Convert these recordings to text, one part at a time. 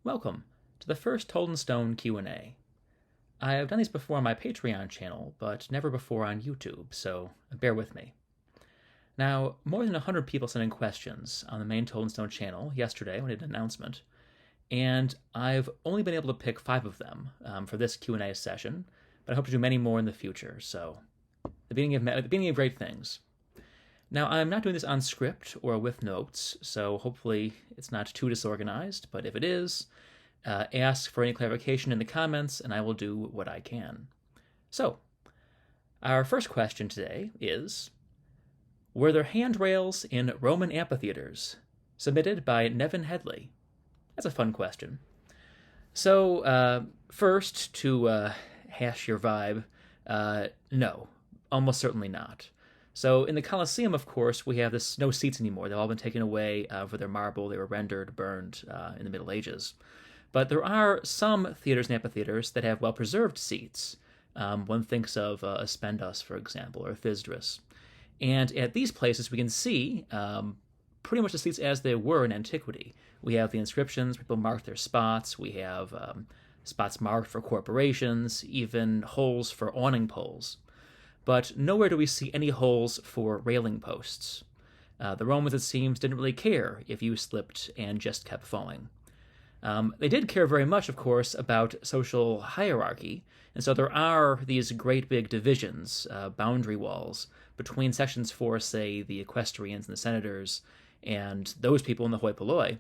Welcome to the first Told in Stone Q&A. I have done these before on my Patreon channel, but never before on YouTube, so bear with me. Now, more than 100 people sent in questions on the main Told in Stone channel yesterday when I did an announcement, and I've only been able to pick 5 of them for this Q&A session, but I hope to do many more in the future, so the beginning of great things. Now, I'm not doing this on script or with notes, so hopefully it's not too disorganized, but if it is, ask for any clarification in the comments, and I will do what I can. So, our first question today is, were there handrails in Roman amphitheaters? Submitted by Nevin Headley. That's a fun question. So, first, to hash your vibe, no, almost certainly not. So in the Colosseum, of course, we have no seats anymore. They've all been taken away for their marble. They were rendered, burned in the Middle Ages. But there are some theaters and amphitheaters that have well-preserved seats. One thinks of Aspendos, for example, or Thysdrus. And at these places, we can see pretty much the seats as they were in antiquity. We have the inscriptions, people mark their spots. We have spots marked for corporations, even holes for awning poles. But nowhere do we see any holes for railing posts. The Romans, it seems, didn't really care if you slipped and just kept falling. They did care very much, of course, about social hierarchy, and so there are these great big divisions, boundary walls, between sections for, say, the equestrians and the senators, and those people in the hoi polloi.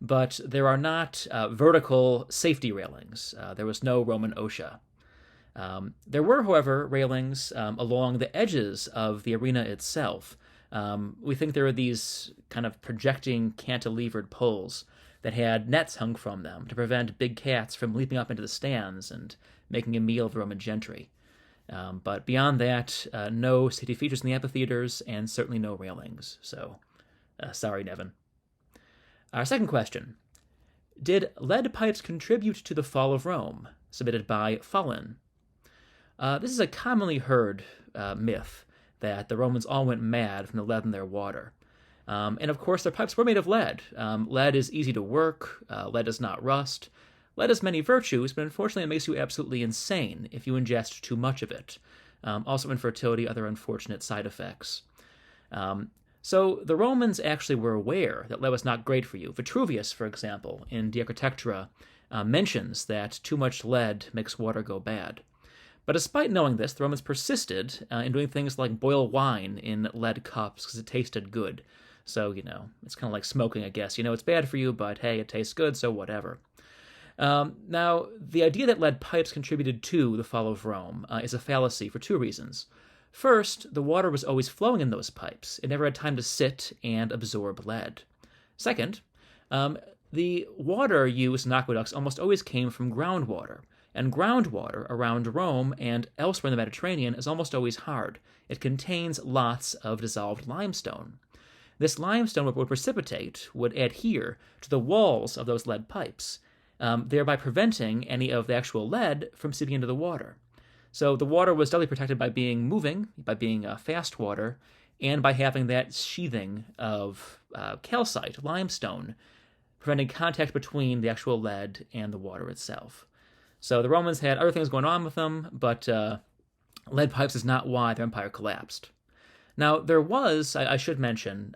But there are not vertical safety railings. There was no Roman OSHA. There were, however, railings along the edges of the arena itself. We think there are these kind of projecting cantilevered poles that had nets hung from them to prevent big cats from leaping up into the stands and making a meal of the Roman gentry. But beyond that, no safety features in the amphitheaters and certainly no railings. So, sorry, Nevin. Our second question. Did lead pipes contribute to the fall of Rome? Submitted by Fallen. This is a commonly heard myth that the Romans all went mad from the lead in their water. And of course, their pipes were made of lead. Lead is easy to work, lead does not rust. Lead has many virtues, but unfortunately it makes you absolutely insane if you ingest too much of it. Also infertility, other unfortunate side effects. So the Romans actually were aware that lead was not great for you. Vitruvius, for example, in De Architectura, mentions that too much lead makes water go bad. But despite knowing this, the Romans persisted in doing things like boil wine in lead cups because it tasted good. So, it's kind of like smoking, I guess. It's bad for you, but hey, it tastes good, so whatever. Now, the idea that lead pipes contributed to the fall of Rome is a fallacy for 2 reasons. First, the water was always flowing in those pipes. It never had time to sit and absorb lead. Second, the water used in aqueducts almost always came from groundwater. And groundwater around Rome and elsewhere in the Mediterranean is almost always hard. It contains lots of dissolved limestone. This limestone would precipitate, would adhere to the walls of those lead pipes, thereby preventing any of the actual lead from seeping into the water. So the water was doubly protected by being fast water, and by having that sheathing of calcite, limestone, preventing contact between the actual lead and the water itself. So the Romans had other things going on with them, but lead pipes is not why their empire collapsed. Now, there was, I should mention,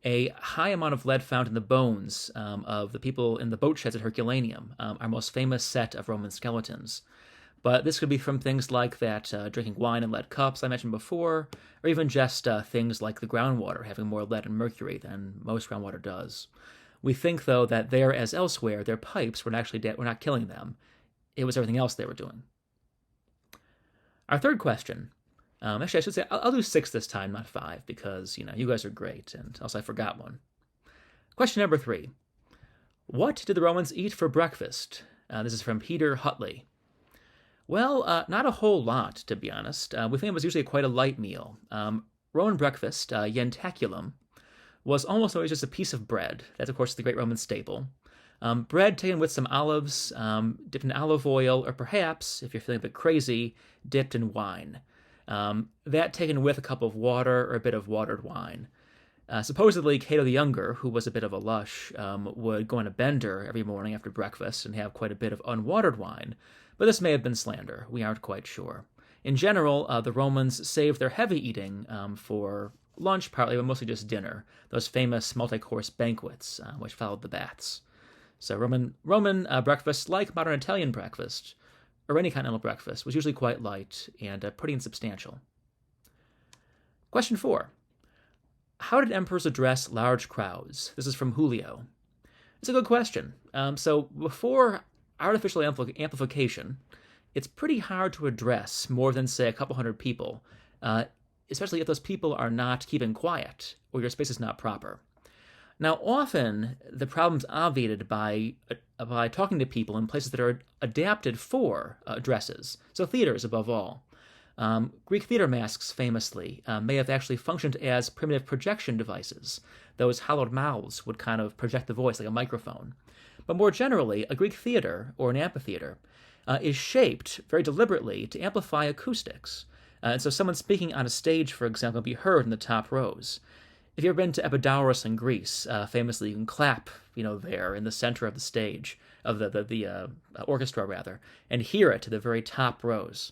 a high amount of lead found in the bones of the people in the boat sheds at Herculaneum, our most famous set of Roman skeletons. But this could be from things like that drinking wine in lead cups I mentioned before, or even just things like the groundwater having more lead and mercury than most groundwater does. We think, though, that there as elsewhere, their pipes were not killing them. It was everything else they were doing. Our third question. Actually, I should say I'll do 6 this time, not 5, because, you guys are great, and also I forgot one. Question number 3. What did the Romans eat for breakfast? This is from Peter Hutley. Well, not a whole lot, to be honest. We think it was usually quite a light meal. Roman breakfast, yentaculum, was almost always just a piece of bread. That's, of course, the great Roman staple. Bread taken with some olives, dipped in olive oil, or perhaps, if you're feeling a bit crazy, dipped in wine. That taken with a cup of water or a bit of watered wine. Supposedly, Cato the Younger, who was a bit of a lush, would go on a bender every morning after breakfast and have quite a bit of unwatered wine, but this may have been slander. We aren't quite sure. In general, the Romans saved their heavy eating for lunch partly, but mostly just dinner, those famous multi-course banquets which followed the baths. So Roman breakfast, like modern Italian breakfast, or any continental breakfast, was usually quite light and pretty insubstantial. Question 4. How did emperors address large crowds? This is from Julio. It's a good question. So before artificial amplification, it's pretty hard to address more than, say, a couple hundred people, especially if those people are not keeping quiet or your space is not proper. Now, often the problem's obviated by talking to people in places that are adapted for addresses, so theaters above all. Greek theater masks, famously, may have actually functioned as primitive projection devices. Those hollowed mouths would kind of project the voice like a microphone. But more generally, a Greek theater, or an amphitheater, is shaped very deliberately to amplify acoustics. And so someone speaking on a stage, for example, will be heard in the top rows. If you've ever been to Epidaurus in Greece, famously, you can clap, there in the center of the stage, of the orchestra, rather, and hear it to the very top rows.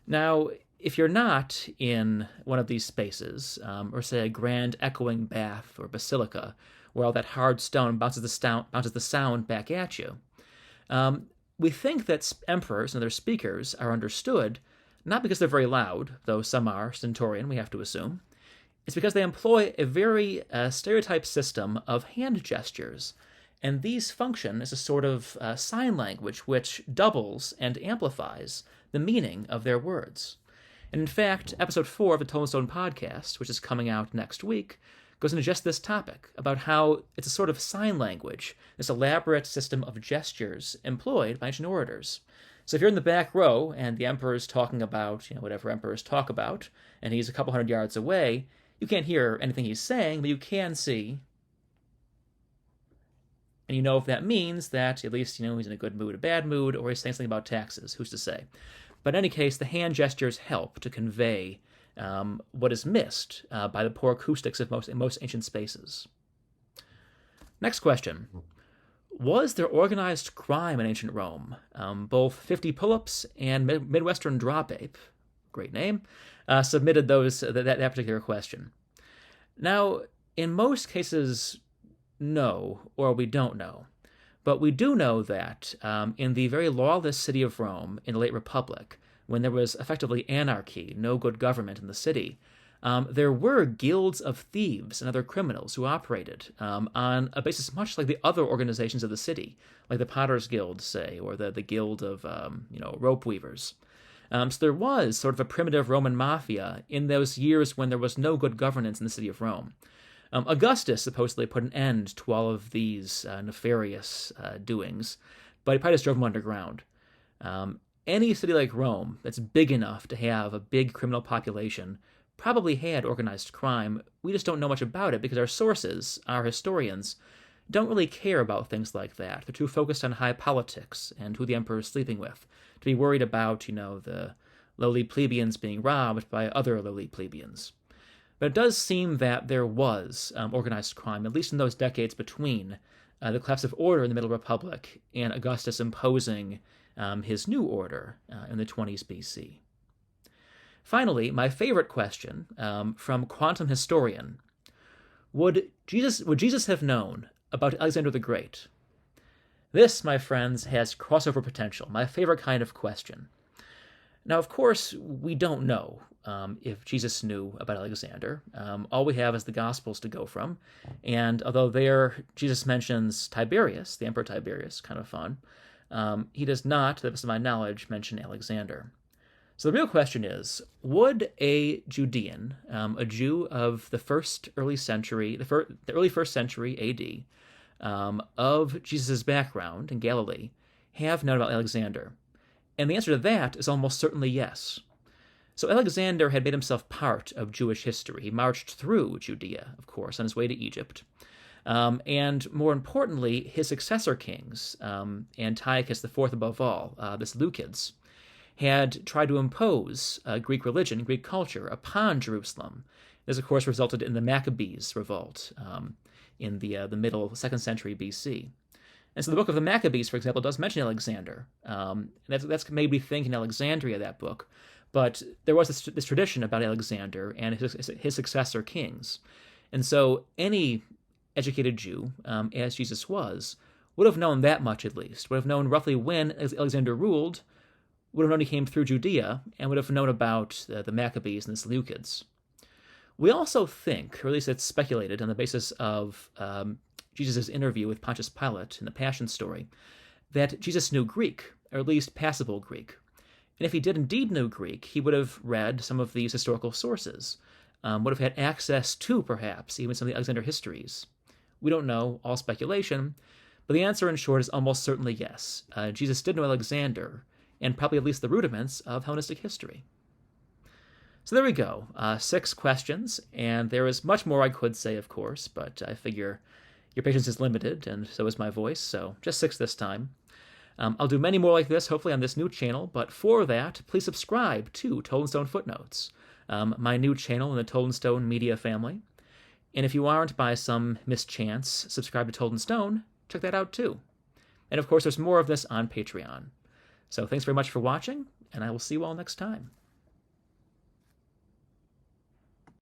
Now, if you're not in one of these spaces, or say a grand echoing bath or basilica, where all that hard stone bounces the sound back at you, we think that emperors and their speakers are understood, not because they're very loud, though some are, stentorian, we have to assume. It's because they employ a very stereotyped system of hand gestures, and these function as a sort of sign language which doubles and amplifies the meaning of their words. And in fact, episode 4 of the Toll and Stone podcast, which is coming out next week, goes into just this topic, about how it's a sort of sign language, this elaborate system of gestures employed by ancient orators. So if you're in the back row and the emperor's talking about, whatever emperors talk about, and he's a couple hundred yards away, you can't hear anything he's saying, but you can see. And you know if that means that at least, he's in a good mood, a bad mood, or he's saying something about taxes. Who's to say? But in any case, the hand gestures help to convey what is missed by the poor acoustics of most ancient spaces. Next question. Was there organized crime in ancient Rome? Both 50 Pull-Ups and Midwestern Drop Ape, great name, submitted that particular question. Now, in most cases, no, or we don't know. But we do know that in the very lawless city of Rome in the late Republic, when there was effectively anarchy, no good government in the city, there were guilds of thieves and other criminals who operated on a basis much like the other organizations of the city, like the Potter's Guild, say, or the Guild of rope weavers. So there was sort of a primitive Roman mafia in those years when there was no good governance in the city of Rome. Augustus supposedly put an end to all of these nefarious doings, but he probably just drove them underground. Any city like Rome that's big enough to have a big criminal population probably had organized crime. We just don't know much about it because our sources, our historians, don't really care about things like that. They're too focused on high politics and who the emperor is sleeping with, to be worried about, the lowly plebeians being robbed by other lowly plebeians. But it does seem that there was organized crime, at least in those decades between the collapse of order in the Middle Republic and Augustus imposing his new order in the 20s BC. Finally, my favorite question from Quantum Historian. Would Jesus have known about Alexander the Great? This, my friends, has crossover potential, my favorite kind of question. Now, of course, we don't know if Jesus knew about Alexander. All we have is the Gospels to go from. And although there Jesus mentions Tiberius, the Emperor Tiberius, kind of fun, he does not, to the best of my knowledge, mention Alexander. So the real question is, would a Judean, a Jew of the early first century AD, of Jesus' background in Galilee, have known about Alexander? And the answer to that is almost certainly yes. So Alexander had made himself part of Jewish history. He marched through Judea, of course, on his way to Egypt. And more importantly, his successor kings, Antiochus IV above all, the Seleucids, had tried to impose Greek religion, Greek culture, upon Jerusalem This, of course, resulted in the Maccabees revolt in the middle 2nd century BC. And so the book of the Maccabees, for example, does mention Alexander. That's made me think in Alexandria, that book. But there was this tradition about Alexander and his successor kings. And so any educated Jew, as Jesus was, would have known that much at least, would have known roughly when Alexander ruled, would have known he came through Judea, and would have known about the Maccabees and the Seleucids. We also think, or at least it's speculated on the basis of Jesus' interview with Pontius Pilate in the Passion story, that Jesus knew Greek, or at least passable Greek. And if he did indeed know Greek, he would have read some of these historical sources, would have had access to, perhaps, even some of the Alexander histories. We don't know, all speculation, but the answer in short is almost certainly yes. Jesus did know Alexander, and probably at least the rudiments of Hellenistic history. So there we go, 6 questions, and there is much more I could say, of course, but I figure your patience is limited, and so is my voice, so just 6 this time. I'll do many more like this, hopefully on this new channel, but for that, please subscribe to Told in Stone Footnotes, my new channel in the Told in Stone media family. And if you aren't, by some mischance, subscribed to Told in Stone, check that out too. And of course, there's more of this on Patreon. So thanks very much for watching, and I will see you all next time.